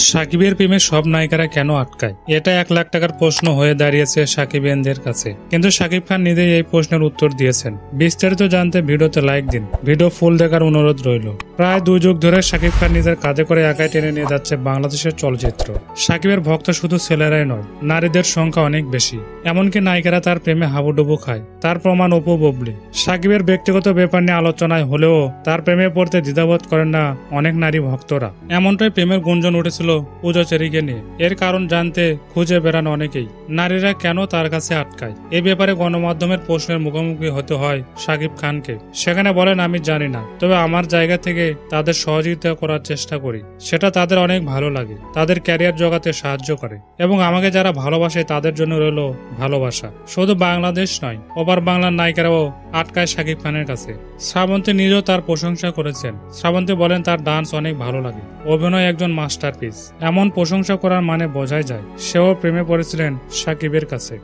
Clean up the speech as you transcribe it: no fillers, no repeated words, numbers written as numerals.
সাকিবের প্রেমে সব নায়িকারা কেন আটকায়? এটা 1 লাখ টাকার প্রশ্ন হয়ে দাঁড়িয়েছে সাকিবিয়ানদের কাছে। কিন্তু সাকিব খান নিজেই এই প্রশ্নের উত্তর দিয়েছেন। বিস্তারিত জানতে ভিডিওতে লাইক দিন। ভিডিও ফুল দেখার অনুরোধ রইল। প্রায় 2 যুগ ধরে সাকিব খান নিজের কাঁধে করে একাই টেনে নিয়ে যাচ্ছে বাংলাদেশের চলচ্চিত্র। সাকিবের ভক্ত শুধু ছেলেরাই নয়, নারীদের সংখ্যা অনেক বেশি। এমনকি নায়িকারা তার প্রেমে হাবুডুবু খায়। তার প্রমাণ অপু ববলি। সাকিবের ব্যক্তিগত ব্যাপার নিয়ে আলোচনায় হলেও তার প্রেমে পড়তে দ্বিধাবোধ করেন না অনেক নারী ভক্তরা। এমনটাই প্রেমের গুঞ্জন উঠেছিল পূজা চেরিকে নিয়ে। এর কারণ জানতে খুঁজে বেড়ান অনেকেই। নারীরা কেন তার কাছে আটকায়, এ ব্যাপারে গণমাধ্যমের প্রশ্নের মুখোমুখি হতে হয় সাকিব খানকে। সেখানে বলেন, আমি জানি না, তবে আমার জায়গা থেকে তাদের সহযোগিতা করার চেষ্টা করি। সেটা তাদের অনেক ভালো লাগে, তাদের ক্যারিয়ার জগাতে সাহায্য করে এবং আমাকে যারা ভালোবাসে তাদের জন্য রইল ভালোবাসা। শুধু বাংলাদেশ নয়, ওপার বাংলার নায়িকারাও আটকায় সাকিব খানের কাছে। শ্রাবন্তী নিজেও তার প্রশংসা করেছেন। শ্রাবন্তী বলেন তার ডান্স অনেক ভালো লাগে, অভিনয় একজন মাস্টারপিস। এমন প্রশংসা করার মানে বোঝাই যায় সেও প্রেমে পড়েছিলেন সাকিবের কাছে।